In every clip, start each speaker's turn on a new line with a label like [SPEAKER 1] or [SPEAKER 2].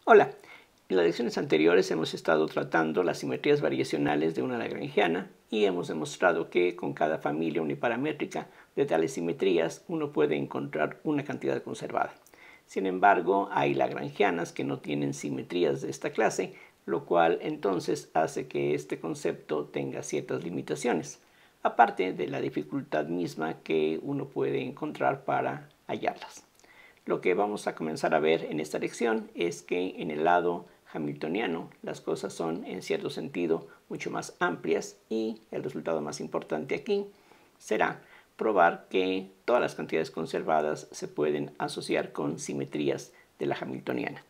[SPEAKER 1] Hola, en las lecciones anteriores hemos estado tratando las simetrías variacionales de una lagrangiana y hemos demostrado que con cada familia uniparamétrica de tales simetrías uno puede encontrar una cantidad conservada. Sin embargo, hay lagrangianas que no tienen simetrías de esta clase, lo cual entonces hace que este concepto tenga ciertas limitaciones, aparte de la dificultad misma que uno puede encontrar para hallarlas. Lo que vamos a comenzar a ver en esta lección es que en el lado hamiltoniano las cosas son en cierto sentido mucho más amplias y el resultado más importante aquí será probar que todas las cantidades conservadas se pueden asociar con simetrías de la hamiltoniana.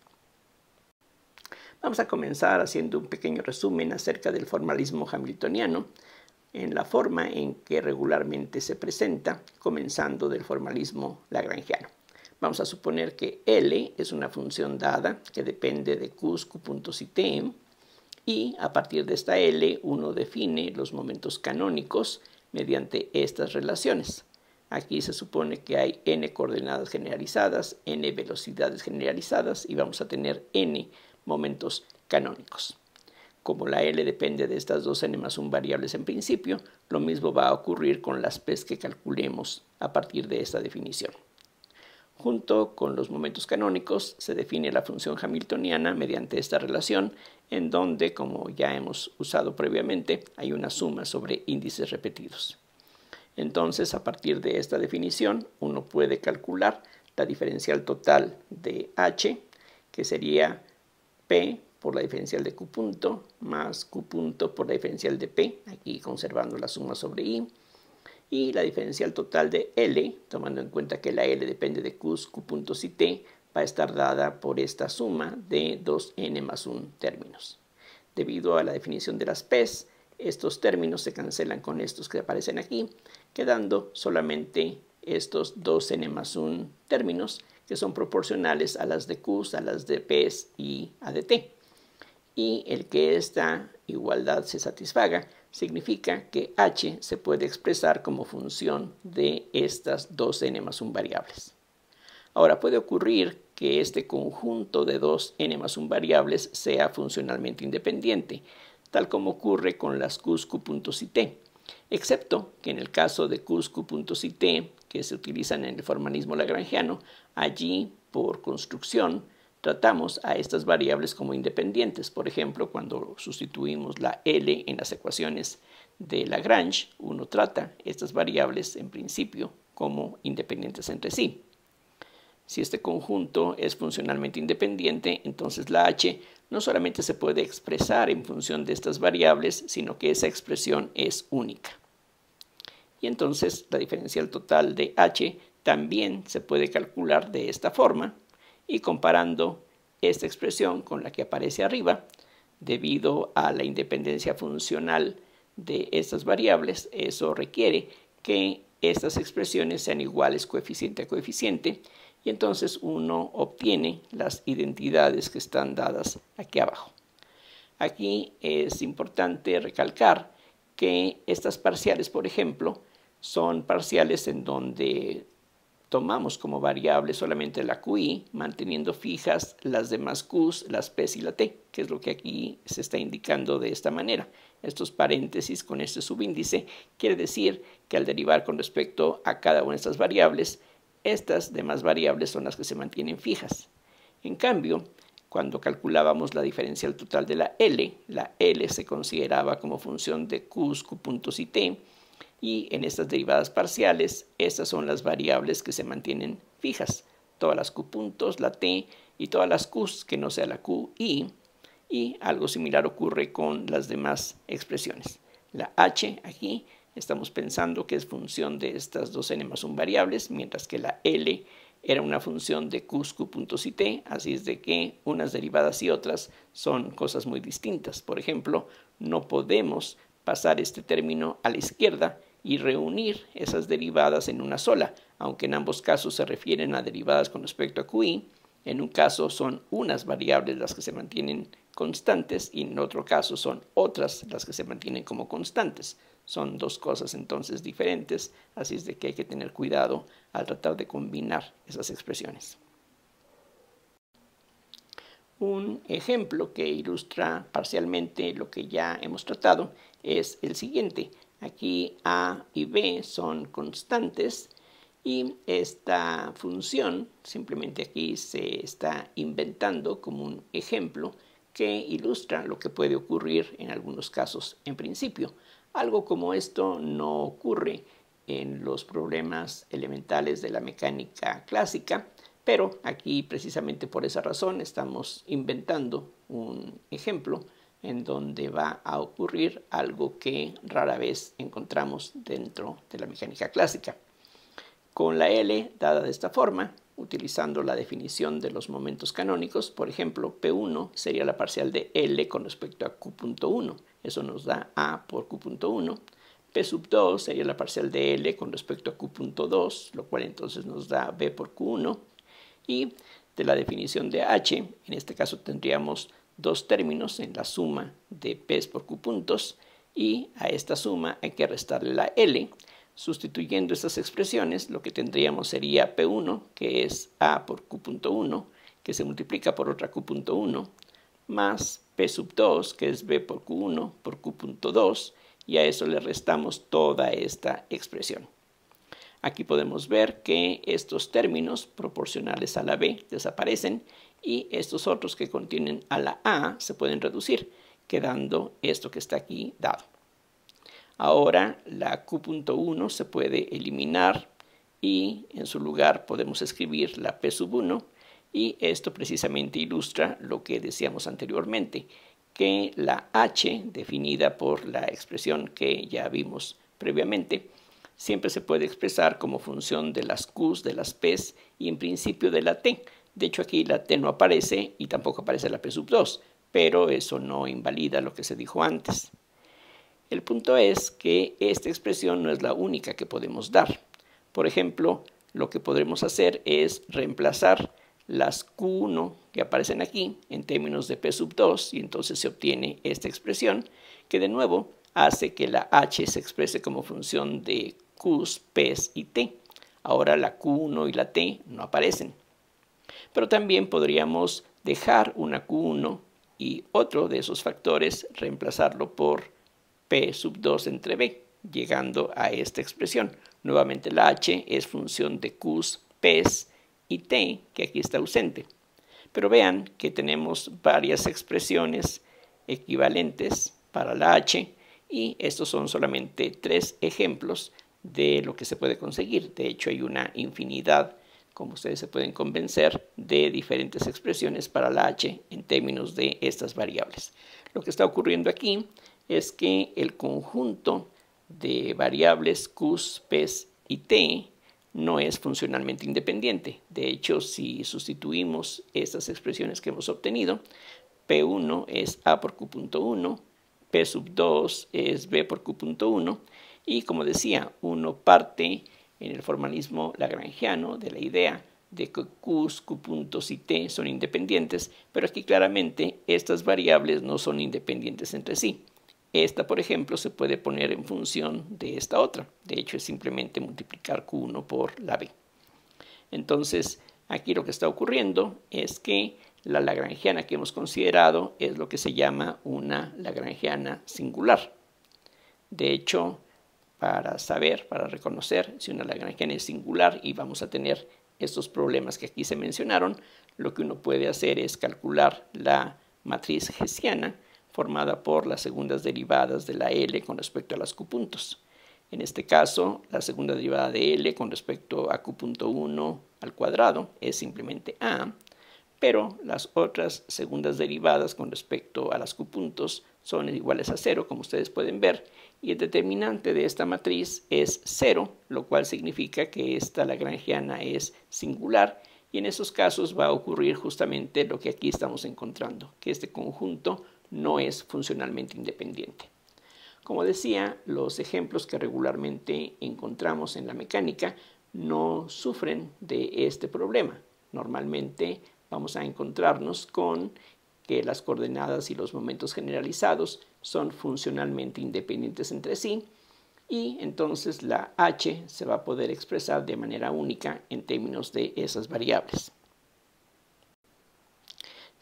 [SPEAKER 1] Vamos a comenzar haciendo un pequeño resumen acerca del formalismo hamiltoniano en la forma en que regularmente se presenta, comenzando del formalismo lagrangiano. Vamos a suponer que L es una función dada que depende de Q, Q puntos y T, y a partir de esta L uno define los momentos canónicos mediante estas relaciones. Aquí se supone que hay n coordenadas generalizadas, n velocidades generalizadas y vamos a tener n momentos canónicos. Como la L depende de estas dos n más 1 variables en principio, lo mismo va a ocurrir con las P's que calculemos a partir de esta definición. Junto con los momentos canónicos se define la función hamiltoniana mediante esta relación, en donde, como ya hemos usado previamente, hay una suma sobre índices repetidos. Entonces, a partir de esta definición, uno puede calcular la diferencial total de h, que sería p por la diferencial de q punto más q punto por la diferencial de p, aquí conservando la suma sobre i, y la diferencial total de L, tomando en cuenta que la L depende de Q, Q puntos y T, va a estar dada por esta suma de 2n más 1 términos. Debido a la definición de las P's, estos términos se cancelan con estos que aparecen aquí, quedando solamente estos 2n más 1 términos que son proporcionales a las de Q, a las de P's y a de T. Y el que esta igualdad se satisfaga significa que h se puede expresar como función de estas dos n más 1 variables. Ahora puede ocurrir que este conjunto de dos n más 1 variables sea funcionalmente independiente, tal como ocurre con las q, q puntos y t, excepto que en el caso de q, q puntos y t, que se utilizan en el formalismo lagrangiano, allí por construcción tratamos a estas variables como independientes. Por ejemplo, cuando sustituimos la L en las ecuaciones de Lagrange, uno trata estas variables en principio como independientes entre sí. Si este conjunto es funcionalmente independiente, entonces la h no solamente se puede expresar en función de estas variables, sino que esa expresión es única. Y entonces la diferencial total de h también se puede calcular de esta forma, y comparando esta expresión con la que aparece arriba, debido a la independencia funcional de estas variables, eso requiere que estas expresiones sean iguales coeficiente a coeficiente, y entonces uno obtiene las identidades que están dadas aquí abajo. Aquí es importante recalcar que estas parciales, por ejemplo, son parciales en donde tomamos como variable solamente la QI, manteniendo fijas las demás Qs, las P's y la T, que es lo que aquí se está indicando de esta manera. Estos paréntesis con este subíndice quiere decir que al derivar con respecto a cada una de estas variables, estas demás variables son las que se mantienen fijas. En cambio, cuando calculábamos la diferencial total de la L se consideraba como función de Qs, Q puntos y T, y en estas derivadas parciales, estas son las variables que se mantienen fijas. Todas las Q puntos, la T y todas las Qs que no sea la QI. Y algo similar ocurre con las demás expresiones. La H aquí estamos pensando que es función de estas dos n más 1 variables, mientras que la L era una función de Q, Q puntos y T, así es de que unas derivadas y otras son cosas muy distintas. Por ejemplo, no podemos pasar este término a la izquierda y reunir esas derivadas en una sola, aunque en ambos casos se refieren a derivadas con respecto a QI. En un caso son unas variables las que se mantienen constantes y en otro caso son otras las que se mantienen como constantes. Son dos cosas entonces diferentes, así es de que hay que tener cuidado al tratar de combinar esas expresiones. Un ejemplo que ilustra parcialmente lo que ya hemos tratado es el siguiente. Aquí a y b son constantes y esta función simplemente aquí se está inventando como un ejemplo que ilustra lo que puede ocurrir en algunos casos en principio. Algo como esto no ocurre en los problemas elementales de la mecánica clásica, pero aquí precisamente por esa razón estamos inventando un ejemplo en donde va a ocurrir algo que rara vez encontramos dentro de la mecánica clásica. Con la L dada de esta forma, utilizando la definición de los momentos canónicos, por ejemplo, P1 sería la parcial de L con respecto a Q.1. Eso nos da A por Q.1. P sub 2 sería la parcial de L con respecto a Q.2, lo cual entonces nos da B por Q1. Y de la definición de H, en este caso tendríamos dos términos en la suma de P por Q puntos, y a esta suma hay que restarle la L. Sustituyendo estas expresiones, lo que tendríamos sería P1, que es A por Q.1, que se multiplica por otra Q.1, más P sub 2, que es B por Q1 por Q.2, y a eso le restamos toda esta expresión. Aquí podemos ver que estos términos proporcionales a la B desaparecen y estos otros que contienen a la A se pueden reducir, quedando esto que está aquí dado. Ahora la Q.1 se puede eliminar y en su lugar podemos escribir la P sub 1 y esto precisamente ilustra lo que decíamos anteriormente, que la H definida por la expresión que ya vimos previamente siempre se puede expresar como función de las Q's, de las P's y en principio de la T. De hecho aquí la T no aparece y tampoco aparece la P sub 2, pero eso no invalida lo que se dijo antes. El punto es que esta expresión no es la única que podemos dar. Por ejemplo, lo que podremos hacer es reemplazar las Q1 que aparecen aquí en términos de P sub 2 y entonces se obtiene esta expresión que de nuevo hace que la H se exprese como función de Q's, P's y T. Ahora la Q1 y la T no aparecen. Pero también podríamos dejar una Q1 y otro de esos factores reemplazarlo por P sub 2 entre B, llegando a esta expresión. Nuevamente la H es función de Q's, P's y T, que aquí está ausente. Pero vean que tenemos varias expresiones equivalentes para la H y estos son solamente 3 ejemplos de lo que se puede conseguir. De hecho, hay una infinidad, como ustedes se pueden convencer, de diferentes expresiones para la H en términos de estas variables. Lo que está ocurriendo aquí es que el conjunto de variables Q's, P's y T no es funcionalmente independiente. De hecho, si sustituimos estas expresiones que hemos obtenido, P1 es A por Q.1, P sub 2 es B por Q.1 y como decía, uno parte en el formalismo lagrangiano de la idea de que Q's, Q puntos y T son independientes, pero aquí claramente estas variables no son independientes entre sí. Esta, por ejemplo, se puede poner en función de esta otra. De hecho, es simplemente multiplicar Q1 por la B. Entonces, aquí lo que está ocurriendo es que la lagrangiana que hemos considerado es lo que se llama una lagrangiana singular. De hecho, para saber, para reconocer si una lagrangiana es singular y vamos a tener estos problemas que aquí se mencionaron, lo que uno puede hacer es calcular la matriz hessiana formada por las segundas derivadas de la L con respecto a las Q puntos. En este caso, la segunda derivada de L con respecto a Q.1 al cuadrado es simplemente A, pero las otras segundas derivadas con respecto a las Q puntos son iguales a 0, como ustedes pueden ver, y el determinante de esta matriz es 0, lo cual significa que esta lagrangiana es singular, y en esos casos va a ocurrir justamente lo que aquí estamos encontrando, que este conjunto no es funcionalmente independiente. Como decía, los ejemplos que regularmente encontramos en la mecánica no sufren de este problema. Normalmente vamos a encontrarnos con que las coordenadas y los momentos generalizados son funcionalmente independientes entre sí y entonces la H se va a poder expresar de manera única en términos de esas variables.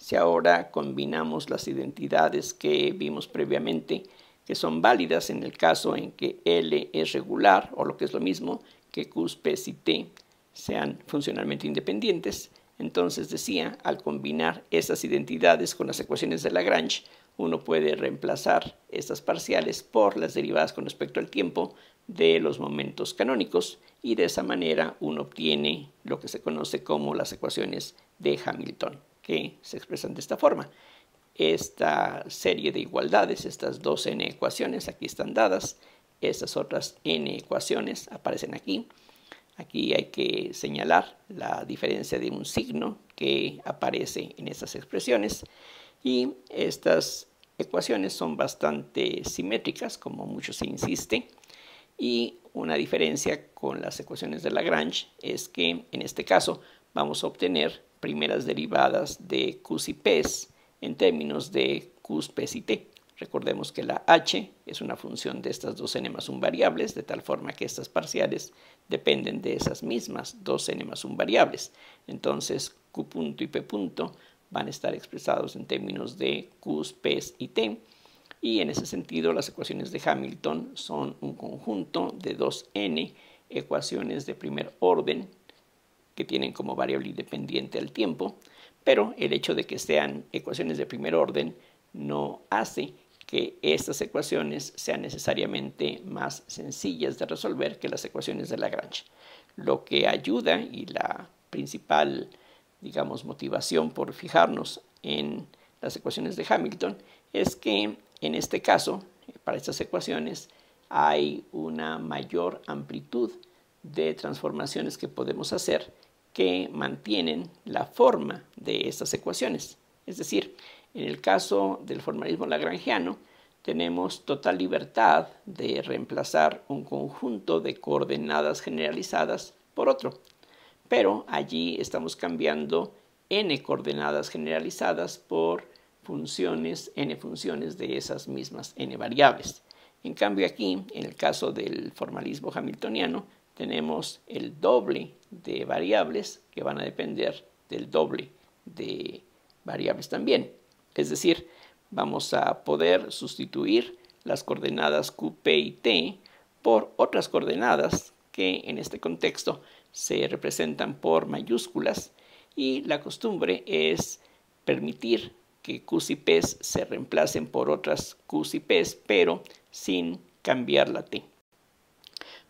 [SPEAKER 1] Si ahora combinamos las identidades que vimos previamente, que son válidas en el caso en que L es regular, o lo que es lo mismo, que Q, P y T sean funcionalmente independientes, entonces decía, al combinar esas identidades con las ecuaciones de Lagrange, uno puede reemplazar estas parciales por las derivadas con respecto al tiempo de los momentos canónicos, y de esa manera uno obtiene lo que se conoce como las ecuaciones de Hamilton, que se expresan de esta forma. Esta serie de igualdades, estas dos n ecuaciones, aquí están dadas. Estas otras n ecuaciones aparecen aquí. Aquí hay que señalar la diferencia de un signo que aparece en estas expresiones. Y estas ecuaciones son bastante simétricas, como mucho se insiste. Y una diferencia con las ecuaciones de Lagrange es que en este caso vamos a obtener primeras derivadas de Q y P en términos de Q, P y T. Recordemos que la h es una función de estas dos n más 1 variables, de tal forma que estas parciales dependen de esas mismas dos n más 1 variables. Entonces Q punto y P punto van a estar expresados en términos de Q, P y T. Y en ese sentido las ecuaciones de Hamilton son un conjunto de dos n ecuaciones de primer orden que tienen como variable independiente el tiempo, pero el hecho de que sean ecuaciones de primer orden no hace que estas ecuaciones sean necesariamente más sencillas de resolver que las ecuaciones de Lagrange. Lo que ayuda y la principal, digamos, motivación por fijarnos en las ecuaciones de Hamilton es que en este caso, para estas ecuaciones, hay una mayor amplitud de transformaciones que podemos hacer que mantienen la forma de estas ecuaciones. Es decir, en el caso del formalismo lagrangiano, tenemos total libertad de reemplazar un conjunto de coordenadas generalizadas por otro. Pero allí estamos cambiando n coordenadas generalizadas por funciones, n funciones de esas mismas n variables. En cambio aquí, en el caso del formalismo hamiltoniano, tenemos el doble de variables que van a depender del doble de variables también. Es decir, vamos a poder sustituir las coordenadas Q, P y T por otras coordenadas que en este contexto se representan por mayúsculas, y la costumbre es permitir que Q y P se reemplacen por otras Q y P, pero sin cambiar la T.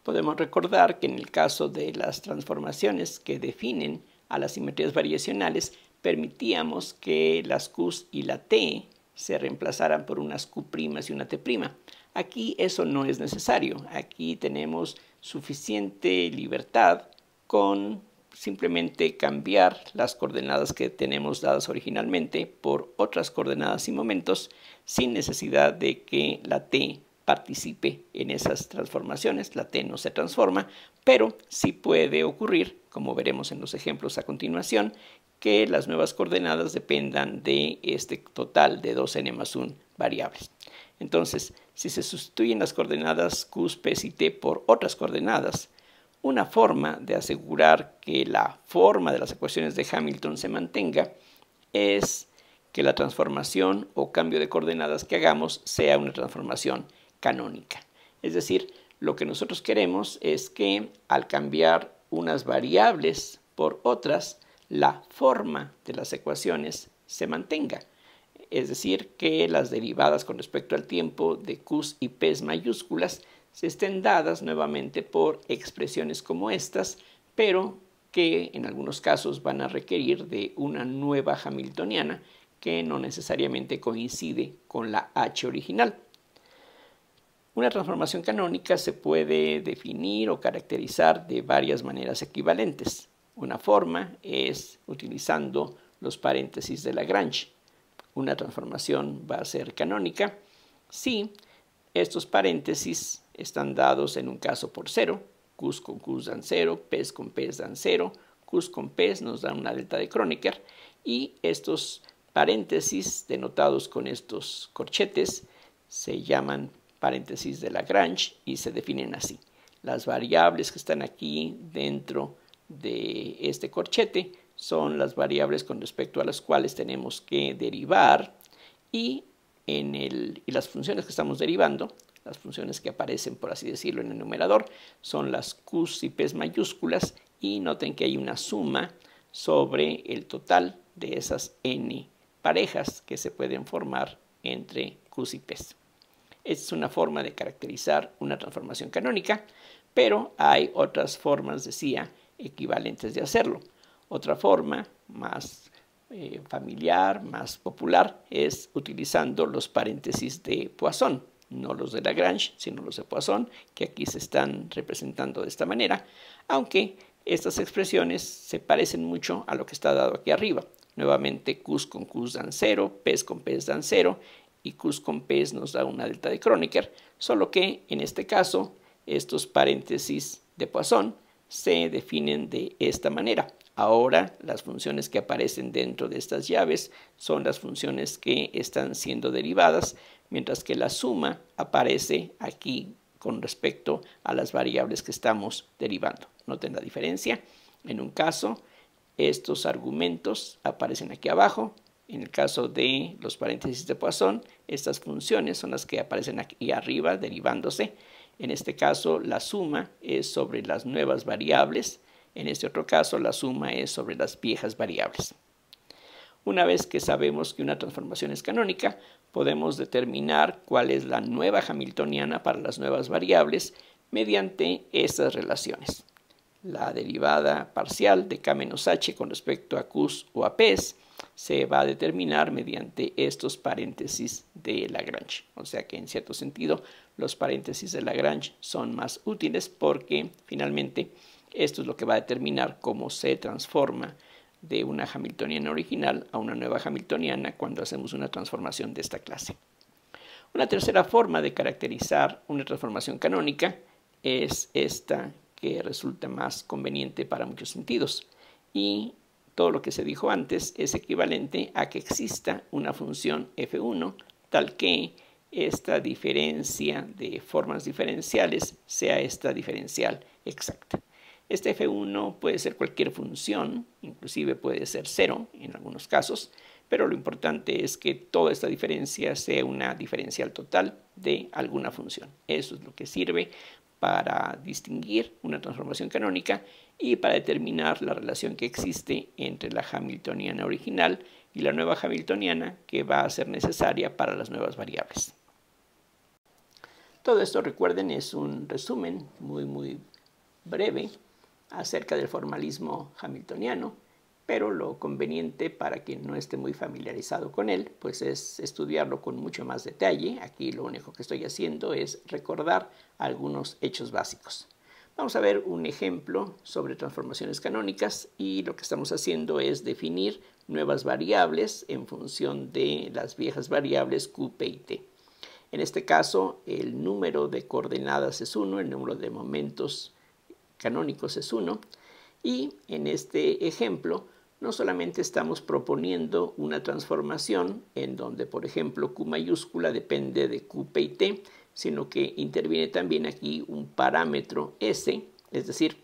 [SPEAKER 1] Podemos recordar que en el caso de las transformaciones que definen a las simetrías variacionales, permitíamos que las Q y la T se reemplazaran por unas Q' y una T'. Aquí eso no es necesario. Aquí tenemos suficiente libertad con simplemente cambiar las coordenadas que tenemos dadas originalmente por otras coordenadas y momentos, sin necesidad de que la T participe en esas transformaciones. La T no se transforma, pero sí puede ocurrir, como veremos en los ejemplos a continuación, que las nuevas coordenadas dependan de este total de 2n más 1 variables. Entonces, si se sustituyen las coordenadas Q, P y T por otras coordenadas, una forma de asegurar que la forma de las ecuaciones de Hamilton se mantenga es que la transformación o cambio de coordenadas que hagamos sea una transformación canónica. Es decir, lo que nosotros queremos es que al cambiar unas variables por otras, la forma de las ecuaciones se mantenga. Es decir, que las derivadas con respecto al tiempo de Q y P mayúsculas se estén dadas nuevamente por expresiones como estas, pero que en algunos casos van a requerir de una nueva hamiltoniana que no necesariamente coincide con la h original. Una transformación canónica se puede definir o caracterizar de varias maneras equivalentes. Una forma es utilizando los paréntesis de Lagrange. Una transformación va a ser canónica si estos paréntesis están dados en un caso por 0, Q con Q dan 0, P con P dan 0, Q con P nos dan una delta de Kronecker, y estos paréntesis denotados con estos corchetes se llaman paréntesis de Lagrange y se definen así. Las variables que están aquí dentro de este corchete son las variables con respecto a las cuales tenemos que derivar y las funciones que estamos derivando, las funciones que aparecen, por así decirlo, en el numerador, son las q's y p's mayúsculas, y noten que hay una suma sobre el total de esas n parejas que se pueden formar entre q's y p's. Esta es una forma de caracterizar una transformación canónica, pero hay otras formas, decía, equivalentes de hacerlo. Otra forma más familiar, más popular, es utilizando los paréntesis de Poisson, no los de Lagrange, sino los de Poisson, que aquí se están representando de esta manera, aunque estas expresiones se parecen mucho a lo que está dado aquí arriba. Nuevamente, q's con q's dan 0, p's con p's dan 0, y q's con p's nos da una delta de Kronecker, solo que en este caso estos paréntesis de Poisson se definen de esta manera. Ahora las funciones que aparecen dentro de estas llaves son las funciones que están siendo derivadas, mientras que la suma aparece aquí con respecto a las variables que estamos derivando. Noten la diferencia. En un caso, estos argumentos aparecen aquí abajo. En el caso de los paréntesis de Poisson, estas funciones son las que aparecen aquí arriba derivándose. En este caso, la suma es sobre las nuevas variables. En este otro caso, la suma es sobre las viejas variables. Una vez que sabemos que una transformación es canónica, podemos determinar cuál es la nueva hamiltoniana para las nuevas variables mediante estas relaciones. La derivada parcial de k menos h con respecto a q's o a p's se va a determinar mediante estos paréntesis de Lagrange. O sea que en cierto sentido los paréntesis de Lagrange son más útiles porque finalmente esto es lo que va a determinar cómo se transforma de una hamiltoniana original a una nueva hamiltoniana cuando hacemos una transformación de esta clase. Una tercera forma de caracterizar una transformación canónica es esta que resulta más conveniente para muchos sentidos, y todo lo que se dijo antes es equivalente a que exista una función f1 tal que esta diferencia de formas diferenciales sea esta diferencial exacta. Este f1 puede ser cualquier función, inclusive puede ser 0 en algunos casos, pero lo importante es que toda esta diferencia sea una diferencial total de alguna función. Eso es lo que sirve para distinguir una transformación canónica y para determinar la relación que existe entre la hamiltoniana original y la nueva hamiltoniana que va a ser necesaria para las nuevas variables. Todo esto, recuerden, es un resumen muy breve acerca del formalismo hamiltoniano, pero lo conveniente para quien no esté muy familiarizado con él, pues es estudiarlo con mucho más detalle. Aquí lo único que estoy haciendo es recordar algunos hechos básicos. Vamos a ver un ejemplo sobre transformaciones canónicas, y lo que estamos haciendo es definir nuevas variables en función de las viejas variables q, p y t. En este caso, el número de coordenadas es 1, el número de momentos canónicos es 1, y en este ejemplo no solamente estamos proponiendo una transformación en donde, por ejemplo, q mayúscula depende de q, p y t, sino que interviene también aquí un parámetro s, es decir,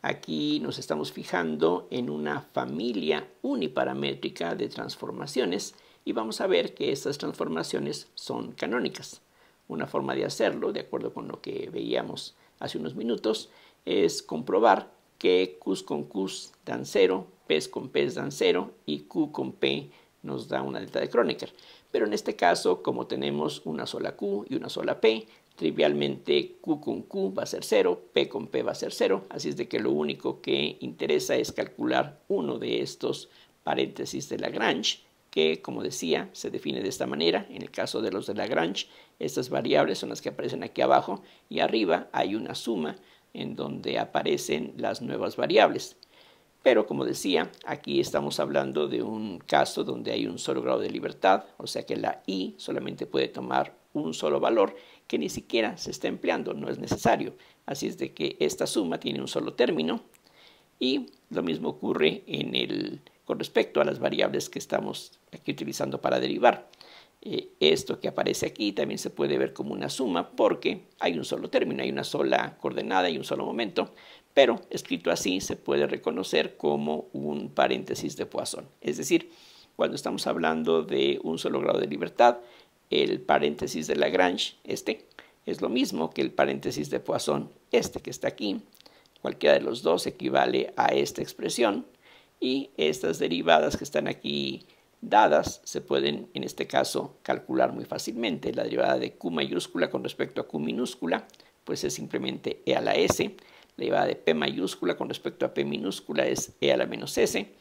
[SPEAKER 1] aquí nos estamos fijando en una familia uniparamétrica de transformaciones y vamos a ver que estas transformaciones son canónicas. Una forma de hacerlo, de acuerdo con lo que veíamos hace unos minutos, es comprobar que q's con q's dan 0, p's con p's dan 0 y q con p nos da una delta de Kronecker. Pero en este caso, como tenemos una sola q y una sola p, trivialmente q con q va a ser 0, p con p va a ser 0, así es de que lo único que interesa es calcular uno de estos paréntesis de Lagrange, que, como decía, se define de esta manera. En el caso de los de Lagrange, estas variables son las que aparecen aquí abajo, y arriba hay una suma en donde aparecen las nuevas variables. Pero, como decía, aquí estamos hablando de un caso donde hay un solo grado de libertad, o sea que la i solamente puede tomar un solo valor que ni siquiera se está empleando, no es necesario. Así es de que esta suma tiene un solo término, y lo mismo ocurre con respecto a las variables que estamos aquí utilizando para derivar. Esto que aparece aquí también se puede ver como una suma porque hay un solo término, hay una sola coordenada y un solo momento, pero escrito así se puede reconocer como un paréntesis de Poisson. Es decir, cuando estamos hablando de un solo grado de libertad, el paréntesis de Lagrange, este, es lo mismo que el paréntesis de Poisson, este que está aquí. Cualquiera de los dos equivale a esta expresión y estas derivadas que están aquí dadas se pueden, en este caso, calcular muy fácilmente. La derivada de Q mayúscula con respecto a Q minúscula, pues es simplemente e a la s. La derivada de P mayúscula con respecto a P minúscula es e a la menos s.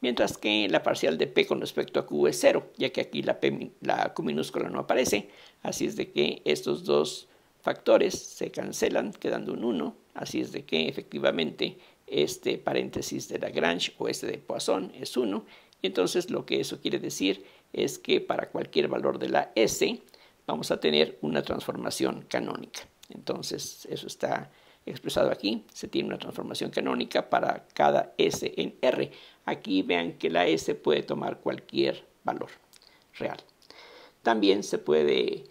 [SPEAKER 1] Mientras que la parcial de P con respecto a Q es 0, ya que aquí la Q minúscula no aparece. Así es de que estos dos factores se cancelan, quedando un 1. Así es de que efectivamente este paréntesis de Lagrange o este de Poisson es 1. Y entonces lo que eso quiere decir es que para cualquier valor de la S vamos a tener una transformación canónica. Entonces eso está expresado aquí. Se tiene una transformación canónica para cada S en R. Aquí vean que la S puede tomar cualquier valor real. También se puede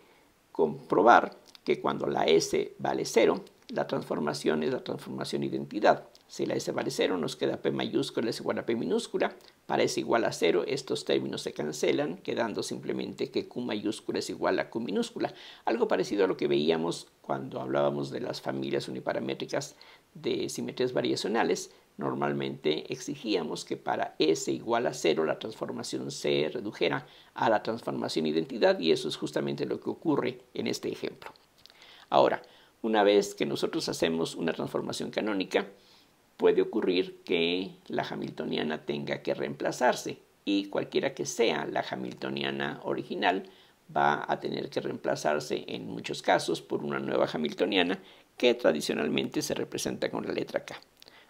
[SPEAKER 1] comprobar que cuando la S vale 0, la transformación es la transformación identidad. Si la S vale 0, nos queda P mayúscula es igual a P minúscula. Para S igual a 0, estos términos se cancelan, quedando simplemente que Q mayúscula es igual a Q minúscula. Algo parecido a lo que veíamos cuando hablábamos de las familias uniparamétricas de simetrías variacionales. Normalmente exigíamos que para S igual a 0 la transformación se redujera a la transformación identidad y eso es justamente lo que ocurre en este ejemplo. Ahora, una vez que nosotros hacemos una transformación canónica, puede ocurrir que la hamiltoniana tenga que reemplazarse y cualquiera que sea la hamiltoniana original va a tener que reemplazarse en muchos casos por una nueva hamiltoniana que tradicionalmente se representa con la letra K.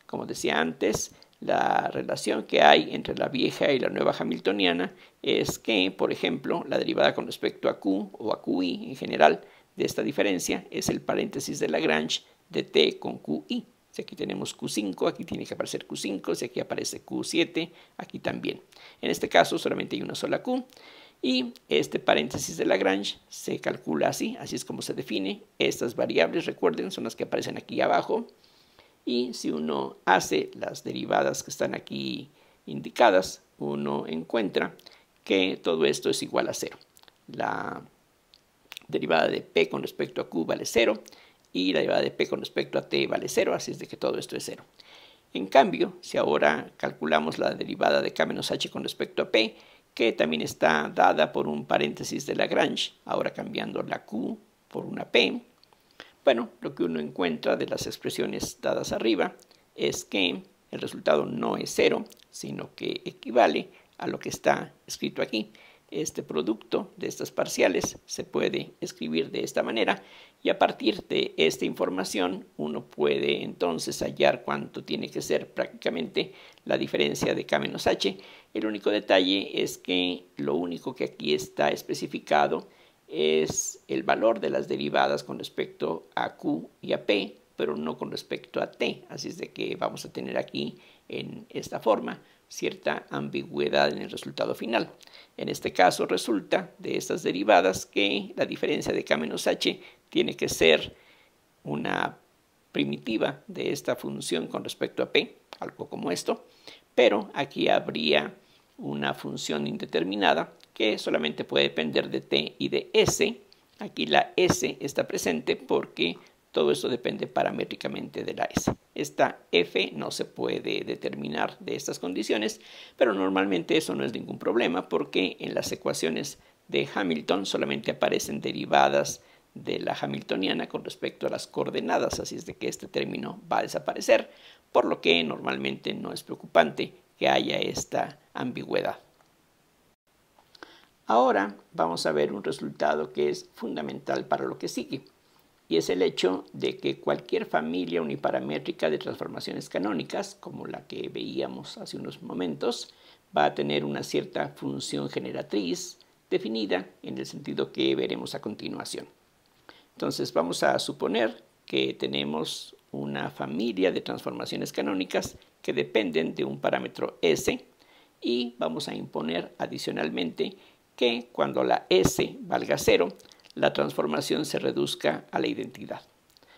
[SPEAKER 1] Como decía antes, la relación que hay entre la vieja y la nueva hamiltoniana es que, por ejemplo, la derivada con respecto a Q o a QI en general de esta diferencia es el paréntesis de Lagrange de T con QI. Si aquí tenemos Q5, aquí tiene que aparecer Q5, si aquí aparece Q7, aquí también. En este caso solamente hay una sola Q y este paréntesis de Lagrange se calcula así es como se define. Estas variables, recuerden, son las que aparecen aquí abajo. Y si uno hace las derivadas que están aquí indicadas, uno encuentra que todo esto es igual a 0. La derivada de P con respecto a Q vale 0 y la derivada de P con respecto a T vale 0, así es de que todo esto es 0. En cambio, si ahora calculamos la derivada de K menos H con respecto a P, que también está dada por un paréntesis de Lagrange, ahora cambiando la Q por una P, bueno, lo que uno encuentra de las expresiones dadas arriba es que el resultado no es 0, sino que equivale a lo que está escrito aquí. Este producto de estas parciales se puede escribir de esta manera y a partir de esta información uno puede entonces hallar cuánto tiene que ser prácticamente la diferencia de K menos H. El único detalle es que lo único que aquí está especificado es el valor de las derivadas con respecto a Q y a P, pero no con respecto a T. Así es de que vamos a tener aquí en esta forma cierta ambigüedad en el resultado final. En este caso resulta de estas derivadas que la diferencia de K menos H tiene que ser una primitiva de esta función con respecto a P, algo como esto, pero aquí habría una función indeterminada que solamente puede depender de T y de S. Aquí la S está presente porque todo esto depende paramétricamente de la S. Esta F no se puede determinar de estas condiciones, pero normalmente eso no es ningún problema porque en las ecuaciones de Hamilton solamente aparecen derivadas de la hamiltoniana con respecto a las coordenadas, así es de que este término va a desaparecer, por lo que normalmente no es preocupante que haya esta ambigüedad. Ahora vamos a ver un resultado que es fundamental para lo que sigue, y es el hecho de que cualquier familia uniparamétrica de transformaciones canónicas, como la que veíamos hace unos momentos, va a tener una cierta función generatriz definida en el sentido que veremos a continuación. Entonces vamos a suponer que tenemos una familia de transformaciones canónicas que dependen de un parámetro S y vamos a imponer adicionalmente que cuando la S valga 0, la transformación se reduzca a la identidad.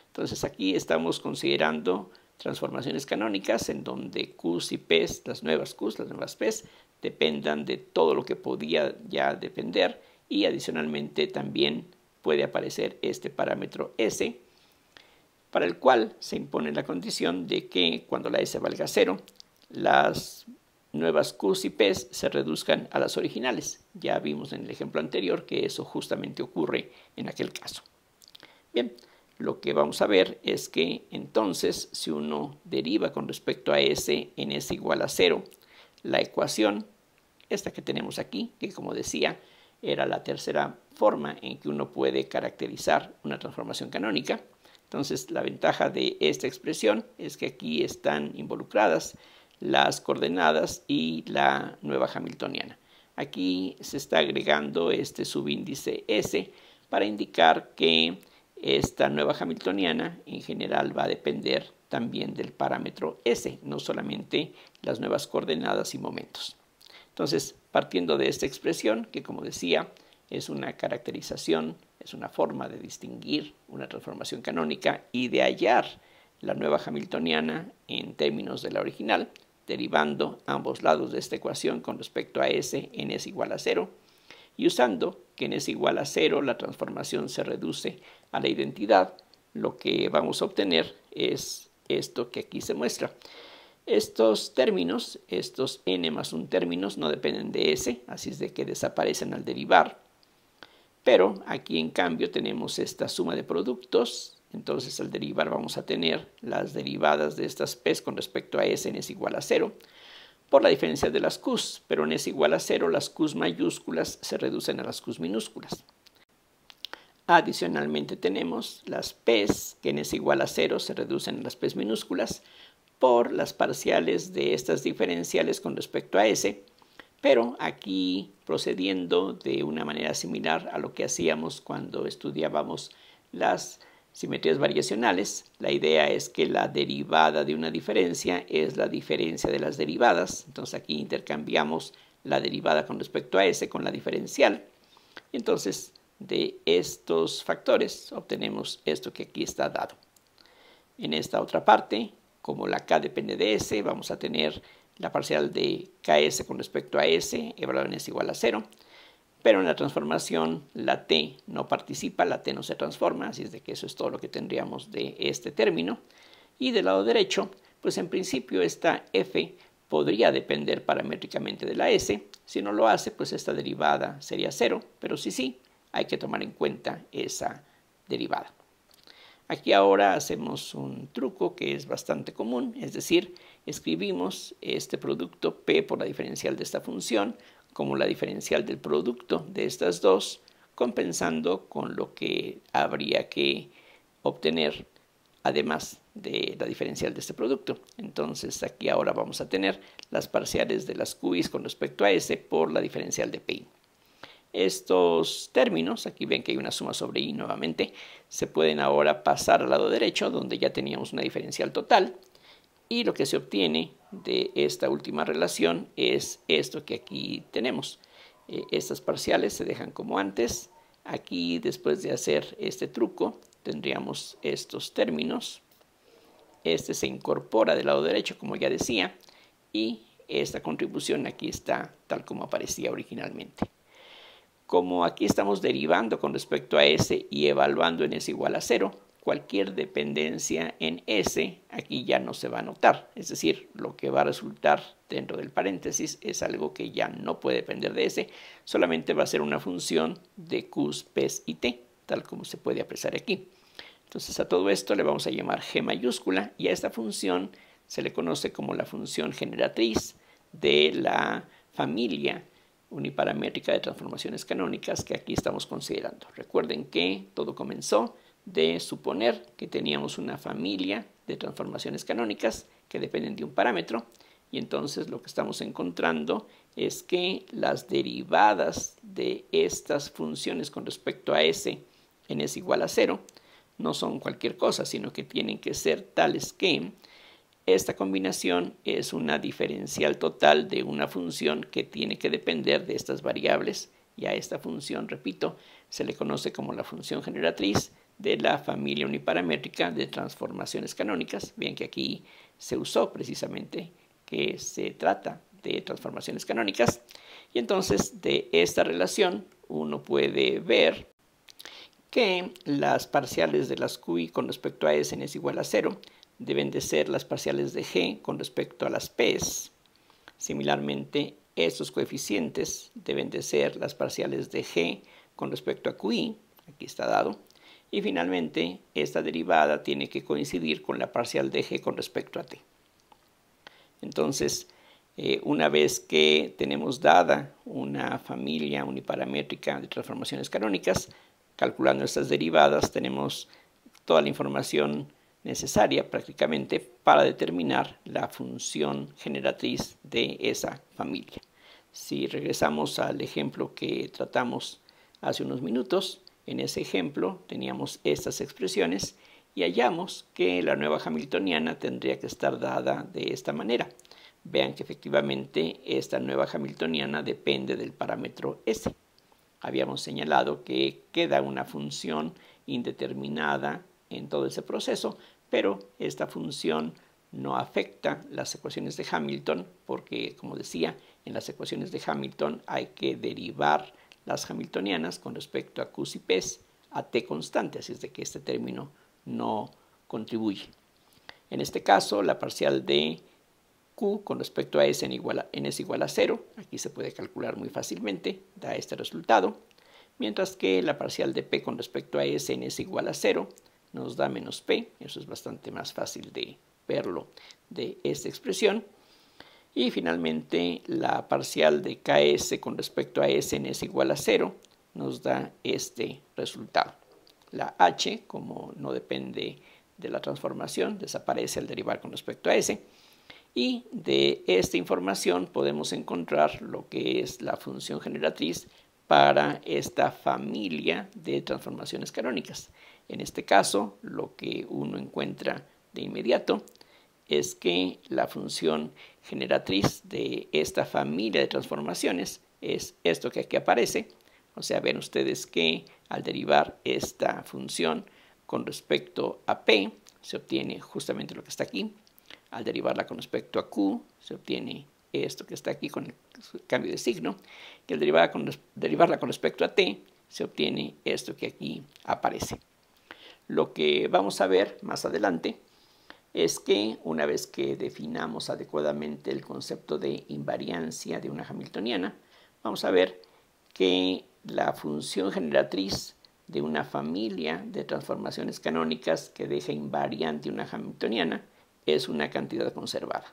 [SPEAKER 1] Entonces aquí estamos considerando transformaciones canónicas en donde Qs y Ps, las nuevas Ps, dependan de todo lo que podía ya depender, y adicionalmente también puede aparecer este parámetro S, para el cual se impone la condición de que cuando la S valga 0, las nuevas Qs y Ps se reduzcan a las originales. Ya vimos en el ejemplo anterior que eso justamente ocurre en aquel caso. Bien, lo que vamos a ver es que entonces si uno deriva con respecto a S en S igual a 0, la ecuación, esta que tenemos aquí, que como decía, era la tercera forma en que uno puede caracterizar una transformación canónica. Entonces la ventaja de esta expresión es que aquí están involucradas las coordenadas y la nueva hamiltoniana. Aquí se está agregando este subíndice S para indicar que esta nueva hamiltoniana en general va a depender también del parámetro S, no solamente las nuevas coordenadas y momentos. Entonces, partiendo de esta expresión, que como decía, es una caracterización, es una forma de distinguir una transformación canónica y de hallar la nueva hamiltoniana en términos de la original, derivando ambos lados de esta ecuación con respecto a S en S igual a 0, y usando que en S igual a 0 la transformación se reduce a la identidad, lo que vamos a obtener es esto que aquí se muestra. Estos términos, estos n más 1 términos, no dependen de S, así es de que desaparecen al derivar. Pero aquí en cambio tenemos esta suma de productos. Entonces al derivar vamos a tener las derivadas de estas P's con respecto a S en S igual a 0 por la diferencia de las Q's, pero en S igual a 0 las Q's mayúsculas se reducen a las Q's minúsculas. Adicionalmente tenemos las P's que en S igual a 0 se reducen a las P's minúsculas por las parciales de estas diferenciales con respecto a S, pero aquí procediendo de una manera similar a lo que hacíamos cuando estudiábamos las simetrías variacionales. La idea es que la derivada de una diferencia es la diferencia de las derivadas. Entonces aquí intercambiamos la derivada con respecto a S con la diferencial. Entonces de estos factores obtenemos esto que aquí está dado. En esta otra parte, como la K depende de S, vamos a tener la parcial de Ks con respecto a S, evaluada en S igual a 0. Pero en la transformación la T no participa, la T no se transforma, así es de que eso es todo lo que tendríamos de este término. Y del lado derecho, pues en principio esta F podría depender paramétricamente de la S. Si no lo hace, pues esta derivada sería 0, pero si sí, hay que tomar en cuenta esa derivada. Aquí ahora hacemos un truco que es bastante común, es decir, escribimos este producto P por la diferencial de esta función como la diferencial del producto de estas dos, compensando con lo que habría que obtener además de la diferencial de este producto. Entonces aquí ahora vamos a tener las parciales de las Q's con respecto a S por la diferencial de Pi. Estos términos, aquí ven que hay una suma sobre I nuevamente, se pueden ahora pasar al lado derecho donde ya teníamos una diferencial total. Y lo que se obtiene de esta última relación es esto que aquí tenemos. Estas parciales se dejan como antes. Aquí, después de hacer este truco, tendríamos estos términos. Este se incorpora del lado derecho, como ya decía, y esta contribución aquí está tal como aparecía originalmente. Como aquí estamos derivando con respecto a S y evaluando en S igual a 0, cualquier dependencia en S aquí ya no se va a notar. Es decir, lo que va a resultar dentro del paréntesis es algo que ya no puede depender de S, solamente va a ser una función de Q's, P's y T, tal como se puede apreciar aquí. Entonces a todo esto le vamos a llamar G mayúscula y a esta función se le conoce como la función generatriz de la familia uniparamétrica de transformaciones canónicas que aquí estamos considerando. Recuerden que todo comenzó de suponer que teníamos una familia de transformaciones canónicas que dependen de un parámetro, y entonces lo que estamos encontrando es que las derivadas de estas funciones con respecto a S en S igual a 0 no son cualquier cosa, sino que tienen que ser tales que esta combinación es una diferencial total de una función que tiene que depender de estas variables y a esta función, repito, se le conoce como la función generatriz de la familia uniparamétrica de transformaciones canónicas. Bien que aquí se usó precisamente que se trata de transformaciones canónicas, y entonces de esta relación uno puede ver que las parciales de las QI con respecto a Sn es igual a 0 deben de ser las parciales de G con respecto a las P's. Similarmente, estos coeficientes deben de ser las parciales de G con respecto a QI, aquí está dado, y finalmente esta derivada tiene que coincidir con la parcial de G con respecto a T. Entonces, una vez que tenemos dada una familia uniparamétrica de transformaciones canónicas, calculando estas derivadas tenemos toda la información necesaria prácticamente para determinar la función generatriz de esa familia. Si regresamos al ejemplo que tratamos hace unos minutos, en ese ejemplo teníamos estas expresiones y hallamos que la nueva hamiltoniana tendría que estar dada de esta manera. Vean que efectivamente esta nueva hamiltoniana depende del parámetro S. Habíamos señalado que queda una función indeterminada en todo ese proceso, pero esta función no afecta las ecuaciones de Hamilton porque, como decía, en las ecuaciones de Hamilton hay que derivar las hamiltonianas con respecto a Q's y P's a t constante, así es de que este término no contribuye. En este caso, la parcial de Q con respecto a n es igual a 0, aquí se puede calcular muy fácilmente, da este resultado, mientras que la parcial de P con respecto a n es igual a 0, nos da menos P, eso es bastante más fácil de verlo de esta expresión, y finalmente la parcial de Ks con respecto a n es igual a 0, nos da este resultado. La h, como no depende de la transformación, desaparece al derivar con respecto a s, y de esta información podemos encontrar lo que es la función generatriz para esta familia de transformaciones canónicas. En este caso, lo que uno encuentra de inmediato es que la función generatriz de esta familia de transformaciones es esto que aquí aparece. O sea, ven ustedes que al derivar esta función con respecto a P, se obtiene justamente lo que está aquí. Al derivarla con respecto a Q, se obtiene esto que está aquí con el cambio de signo. Y al derivarla con respecto a T, se obtiene esto que aquí aparece. Lo que vamos a ver más adelante es que una vez que definamos adecuadamente el concepto de invariancia de una hamiltoniana, vamos a ver que la función generatriz de una familia de transformaciones canónicas que deja invariante una hamiltoniana es una cantidad conservada.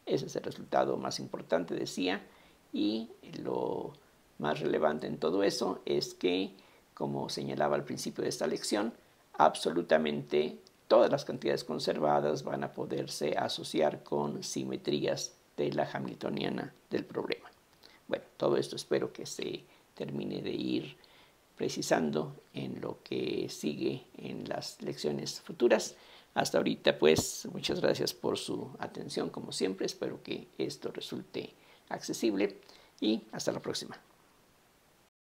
[SPEAKER 1] Ese es el resultado más importante, decía, y lo más relevante en todo eso es que, como señalaba al principio de esta lección, absolutamente todas las cantidades conservadas van a poderse asociar con simetrías de la hamiltoniana del problema. Bueno, todo esto espero que se termine de ir precisando en lo que sigue en las lecciones futuras. Hasta ahorita, pues, muchas gracias por su atención, como siempre. Espero que esto resulte accesible y hasta la próxima.